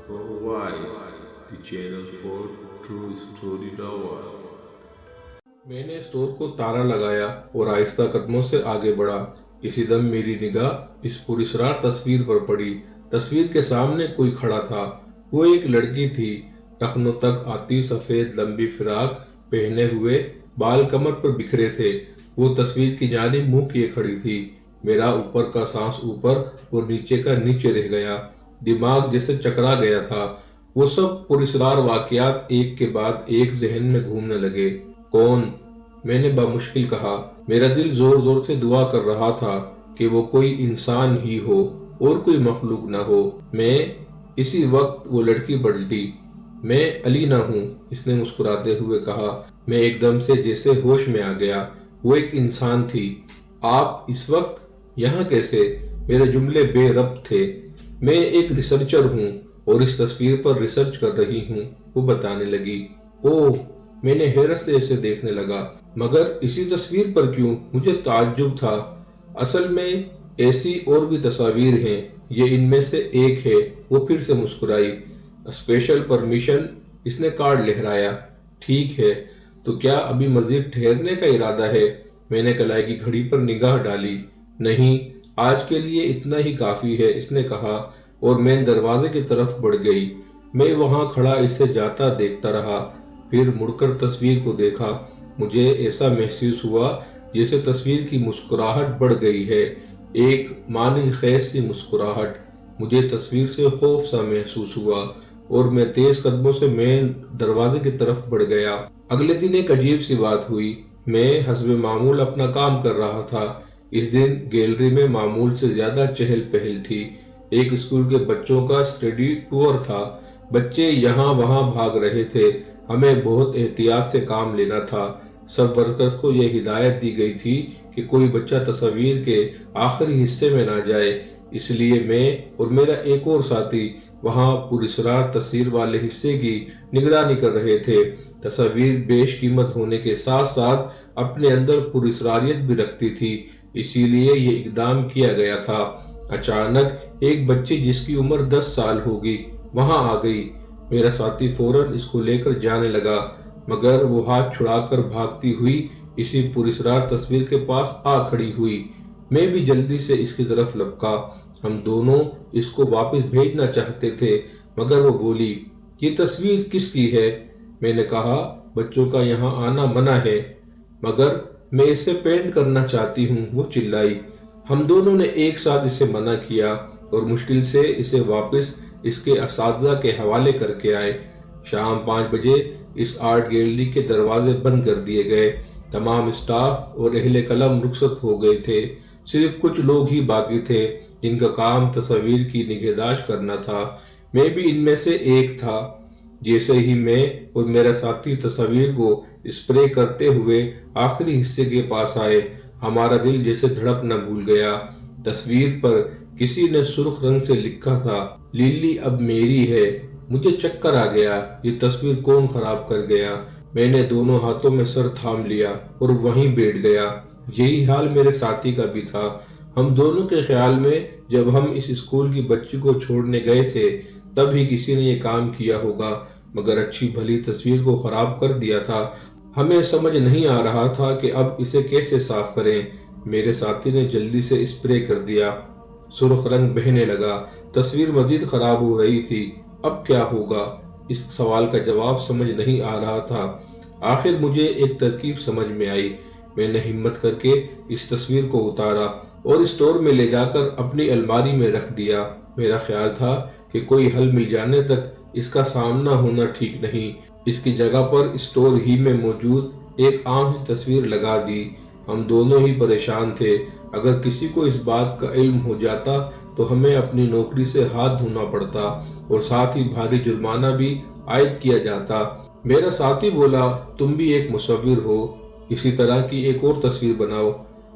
Provides the channel for true story lover. میں نے store کو تالا لگایا اور آہستہ قدموں سے آگے بڑھا۔ اسی دم میری نگاہ اس پراسرار تصویر پر پڑی۔ تصویر کے سامنے کوئی کھڑا تھا۔ وہ ایک لڑکی تھی، ٹخنوں تک آتی سفید لمبی فراق پہنے ہوئے، بال کمر پر بکھرے تھے۔ وہ تصویر کی جانب منہ کیے کھڑی تھی۔ میرا اوپر کا سانس اوپر اور نیچے کا نیچے رہ گیا۔ دماغ جیسے چکرا گیا تھا۔ وہ سب پراسرار واقعات ایک کے بعد ایک ذہن میں گھومنے لگے۔ کون؟ میں نے بامشکل کہا۔ میرا دل زور زور سے دعا کر رہا تھا کہ وہ کوئی انسان ہی ہو اور کوئی مخلوق نہ ہو۔ میں اسی وقت وہ لڑکی پلٹی۔ میں علینا ہوں، اس نے مسکراتے ہوئے کہا۔ میں ایک دم سے جیسے ہوش میں آ گیا۔ وہ ایک انسان تھی۔ آپ اس وقت یہاں کیسے؟ میرے جملے بے ربط تھے۔ میں ایک ریسرچر ہوں اور اس تصویر پر ریسرچ کر رہی ہوں، وہ بتانے لگی۔ اوہ! میں نے حیرت سے اسے دیکھنے لگا۔ مگر اسی تصویر پر کیوں؟ مجھے تعجب تھا۔ اصل میں ایسی اور بھی تصاویر ہیں، یہ ان میں سے ایک ہے۔ وہ پھر سے مسکرائی۔ Special permission? اس نے کارڈ لہرایا۔ ٹھیک ہے، تو کیا ابھی مزید ٹھہرنے کا ارادہ ہے؟ میں نے کلائی کی گھڑی پر نگاہ ڈالی۔ نہیں، آج کے لیے اتنا ہی کافی ہے، اس نے کہا اور میں دروازے کی طرف بڑھ گئی۔ میں وہاں کھڑا اسے جاتا دیکھتا رہا، پھر مڑ کر تصویر کو دیکھا۔ مجھے ایسا محسوس ہوا جیسے تصویر کی مسکراہٹ بڑھ گئی ہے، ایک معنی خیز سی مسکراہٹ۔ مجھے تصویر سے خوف سا محسوس ہوا اور میں تیز قدموں سے مین دروازے کی طرف بڑھ گیا۔ اگلے دن ایک عجیب سی بات ہوئی۔ میں حسب معمول اپنا کام کر رہا تھا۔ اس دن گیلری میں معمول سے زیادہ چہل پہل تھی۔ ایک اسکول کے بچوں کا اسٹڈی ٹور تھا۔ بچے یہاں وہاں بھاگ رہے تھے۔ ہمیں بہت احتیاط سے کام لینا تھا۔ سب ورکرز کو یہ ہدایت دی گئی تھی کہ کوئی بچہ تصویر کے آخری حصے میں نہ جائے۔ اس لیے میں اور میرا ایک اور ساتھی وہاں پراسرار تصویر والے حصے کی نگرانی کر رہے تھے۔ تصویر بیش قیمت ہونے کے ساتھ ساتھ اپنے اندر پراسراریت بھی رکھتی تھی، اسی لیے یہ اقدام کیا گیا تھا۔ اچانک ایک بچی جس کی عمر 10 سال ہوگی وہاں آ گئی۔ میرا ساتھی فوراً اس کو لے کر جانے لگا، مگر وہ ہاتھ چھڑا کر بھاگتی ہوئی اسی پراسرار تصویر کے پاس آ کھڑی ہوئی۔ میں بھی جلدی سے اس کی طرف لپکا۔ ہم دونوں اس کو واپس بھیجنا چاہتے تھے، مگر وہ بولی، یہ تصویر کس کی ہے؟ میں نے کہا، بچوں کا یہاں آنا منع ہے۔ مگر میں اسے پینٹ کرنا چاہتی ہوں، وہ چلائی۔ ہم دونوں نے ایک ساتھ اسے منع کیا اور مشکل سے اسے واپس اس کے اساتذہ کے حوالے کر کے آئے۔ شام 5 بجے اس آرٹ گیلری کے دروازے بند کر دیے گئے۔ تمام اسٹاف اور اہل قلم رخصت ہو گئے تھے۔ صرف کچھ لوگ ہی باقی تھے جن کا کام تصویر کی نگہداشت کرنا تھا۔ میں بھی ان میں سے ایک تھا۔ جیسے ہی میں اور میرا ساتھی تصویر کو اسپرے کرتے ہوئے آخری حصے کے پاس آئے، ہمارا دل جیسے دھڑکنا بھول گیا۔ تصویر پر کسی نے سرخ رنگ سے لکھا تھا، للی اب میری ہے۔ مجھے چکر آ گیا، یہ تصویر کون خراب کر گیا؟ میں نے دونوں ہاتھوں میں سر تھام لیا اور وہیں بیٹھ گیا۔ یہی حال میرے ساتھی کا بھی تھا۔ ہم دونوں کے خیال میں جب ہم اس اسکول کی بچی کو چھوڑنے گئے تھے تب ہی کسی نے یہ کام کیا ہوگا، مگر اچھی بھلی تصویر کو خراب کر دیا تھا۔ ہمیں سمجھ نہیں آ رہا تھا کہ اب اسے کیسے صاف کریں۔ میرے ساتھی نے جلدی سے اسپرے کر دیا۔ سرخ رنگ بہنے لگا۔ تصویر مزید خراب ہو رہی تھی۔ اب کیا ہوگا؟ اس سوال کا جواب سمجھ نہیں آ رہا تھا۔ آخر مجھے ایک ترکیب سمجھ میں آئی۔ میں نے ہمت کر کے اس تصویر کو اتارا اور اسٹور میں لے جا کر اپنی الماری میں رکھ دیا۔ میرا خیال تھا کہ کوئی حل مل جانے تک اس کا سامنا ہونا ٹھیک نہیں۔ اس کی جگہ پر اسٹور ہی میں موجود ایک عام سی تصویر لگا دی۔ ہم دونوں ہی پریشان تھے۔ اگر کسی کو اس بات کا علم ہو جاتا تو ہمیں اپنی نوکری سے ہاتھ دھونا پڑتا اور ساتھ ہی بھاری جرمانہ بھی عائد کیا جاتا۔ میرا ساتھی بولا، تم بھی ایک مصور ہو، اسی طرح کی ایک اور تصویر بناؤ۔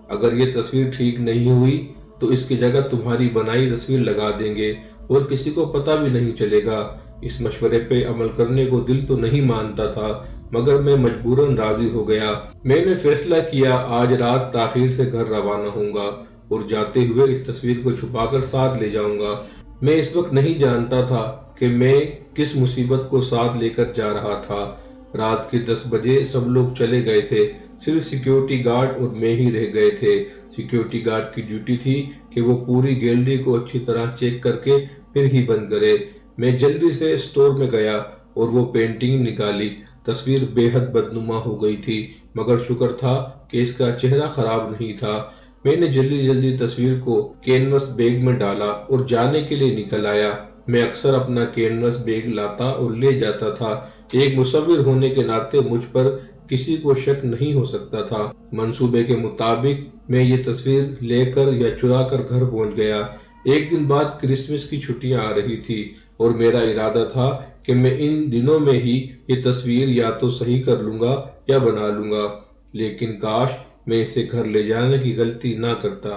اگر یہ تصویر ٹھیک نہیں ہوئی تو اس کی جگہ تمہاری بنائی تصویر لگا دیں گے اور کسی کو پتہ بھی نہیں چلے گا۔ اس مشورے پہ عمل کرنے کو دل تو نہیں مانتا تھا، مگر میں مجبوراً راضی ہو گیا۔ میں نے فیصلہ کیا آج رات تاخیر سے گھر روانہ ہوں گا اور جاتے ہوئے اس تصویر کو چھپا کر ساتھ لے جاؤں گا۔ میں اس وقت نہیں جانتا تھا کہ میں کس مصیبت کو ساتھ لے کر جا رہا تھا۔ رات کے 10 بجے سب لوگ چلے گئے تھے، صرف سیکیورٹی گارڈ اور میں ہی رہ گئے تھے۔ سیکیورٹی گارڈ کی ڈیوٹی تھی کہ وہ پوری گیلری کو اچھی طرح چیک کر کے پھر ہی بند کرے۔ میں جلدی سے اسٹور میں گیا اور وہ پینٹنگ نکالی۔ تصویر بے حد بدنما ہو گئی تھی، مگر شکر تھا کہ اس کا چہرہ خراب نہیں تھا۔ میں نے جلدی جلدی تصویر کو کینوس بیگ میں ڈالا اور جانے کے لیے نکل آیا۔ میں اکثر اپنا کینوس بیگ لاتا اور لے جاتا تھا۔ ایک مصور ہونے کے ناطے مجھ پر کسی کو شک نہیں ہو سکتا تھا۔ منصوبے کے مطابق میں یہ تصویر لے کر یا چرا کر گھر پہنچ گیا۔ ایک دن بعد کرسمس کی چھٹیاں آ رہی تھی اور میرا ارادہ تھا کہ میں ان دنوں میں ہی یہ تصویر یا تو صحیح کر لوں گا یا بنا لوں گا، لیکن کاش میں اسے گھر لے جانے کی غلطی نہ کرتا۔